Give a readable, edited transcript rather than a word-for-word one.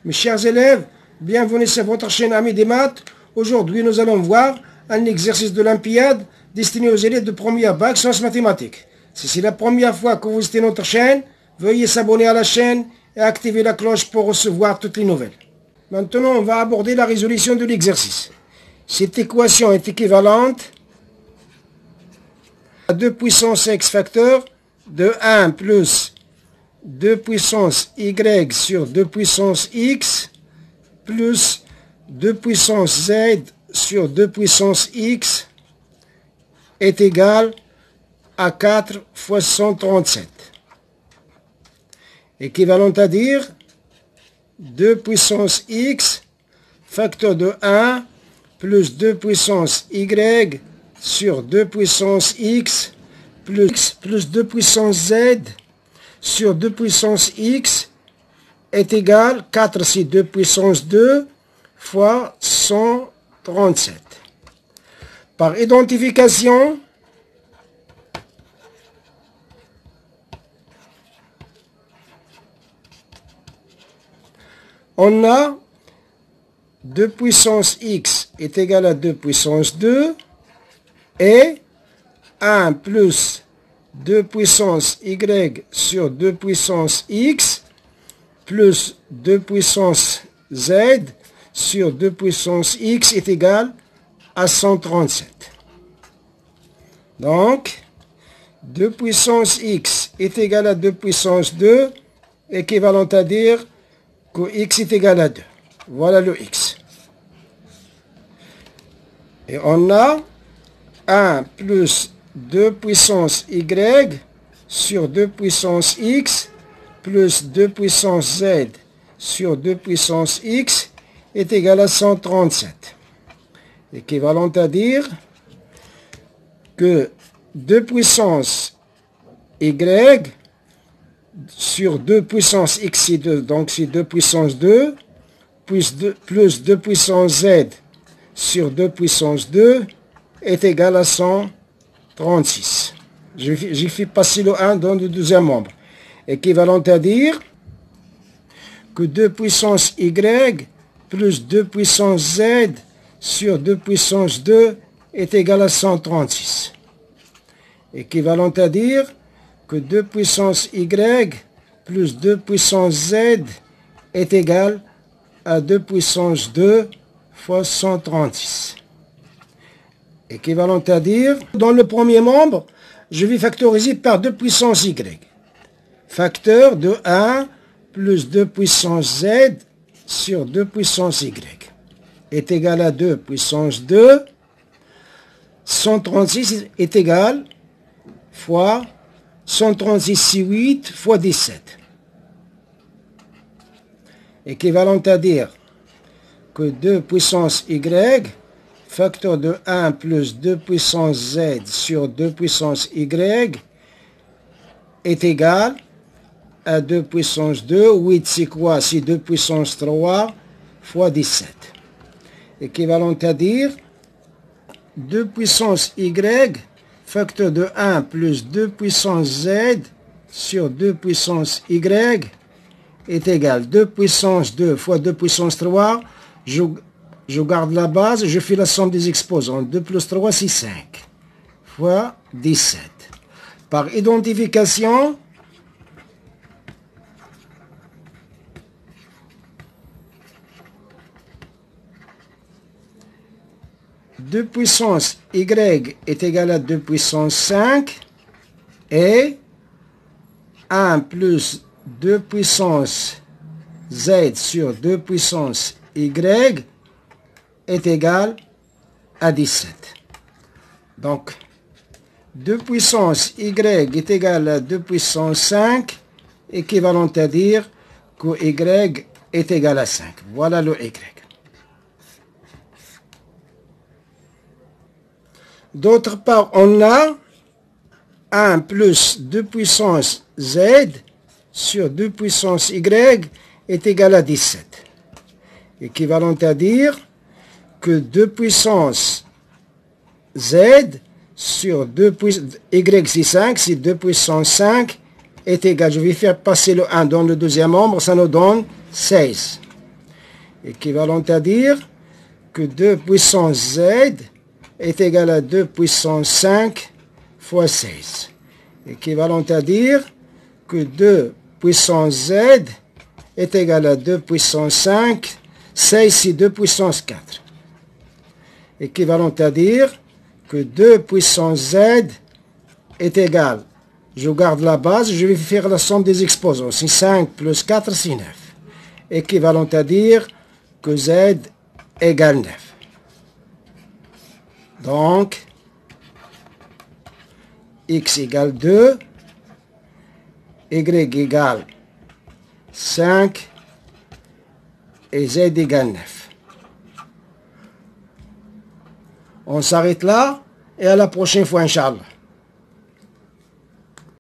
Mes chers élèves, bienvenue sur votre chaîne Amis des maths. Aujourd'hui, nous allons voir un exercice de l'Olympiade destiné aux élèves de première bac sciences mathématiques. Si c'est la première fois que vous visitez notre chaîne, veuillez s'abonner à la chaîne et activer la cloche pour recevoir toutes les nouvelles. Maintenant, on va aborder la résolution de l'exercice. Cette équation est équivalente à 2 puissance x facteur de 1 plus 2 puissance y sur 2 puissance x plus 2 puissance z sur 2 puissance x est égal à 4 fois 137. Équivalent à dire 2 puissance x facteur de 1 plus 2 puissance y sur 2 puissance x plus 2 puissance z sur 2 puissance x est égal, 4 c'est 2 puissance 2 fois 137. Par identification, on a 2 puissance x est égal à 2 puissance 2 et 1 plus 2 puissance y sur 2 puissance x plus 2 puissance z sur 2 puissance x est égal à 137. Donc, 2 puissance x est égal à 2 puissance 2, équivalent à dire que x est égal à 2. Voilà le x. Et on a 1 plus 2 puissance y sur 2 puissance x plus 2 puissance z sur 2 puissance x est égal à 137. Équivalent à dire que 2 puissance y sur 2 puissance x c'est 2, donc c'est 2 puissance 2, plus 2 puissance z sur 2 puissance 2 est égal à 136. J'ai fait passer le 1 dans le deuxième membre. Équivalent à dire que 2 puissance y plus 2 puissance z sur 2 puissance 2 est égal à 136. Équivalent à dire que 2 puissance y plus 2 puissance z est égal à 2 puissance 2 fois 136. Équivalent à dire, dans le premier membre, je vais factoriser par 2 puissance y. Facteur de 1 plus 2 puissance z sur 2 puissance y est égal à 2 puissance 2. 136 est égal fois 136 c'est 8 fois 17. Équivalent à dire que 2 puissance y facteur de 1 plus 2 puissance z sur 2 puissance y est égal à 2 puissance 2. 8 c'est quoi? C'est 2 puissance 3 fois 17. Équivalent à dire 2 puissance y facteur de 1 plus 2 puissance z sur 2 puissance y est égal 2 puissance 2 fois 2 puissance 3. Je garde la base, je fais la somme des exposants. 2 plus 3, c'est 5. Fois 17. Par identification, deux puissance y est égal à 2 puissance 5 et 1 plus 2 puissance z sur 2 puissance y est égal à 17. Donc, 2 puissance y est égal à 2 puissance 5, équivalent à dire que y est égal à 5. Voilà le y. D'autre part, on a 1 plus 2 puissance z sur 2 puissance y est égal à 17. Équivalent à dire que 2 puissance z sur 2 puissance y c'est 5, c'est 2 puissance 5 est égal, je vais faire passer le 1 dans le deuxième membre, ça nous donne 16. Équivalent à dire que 2 puissance z est égal à 2 puissance 5 fois 16. Équivalent à dire que 2 puissance z est égal à 2 puissance 5, 16 c'est 2 puissance 4. Équivalent à dire que 2 puissance z est égal, je garde la base, je vais faire la somme des exposants. C'est 5 plus 4, c'est 9. Équivalent à dire que z égale 9. Donc, x égale 2, y égale 5 et z égale 9. On s'arrête là et à la prochaine fois, Inch'Allah.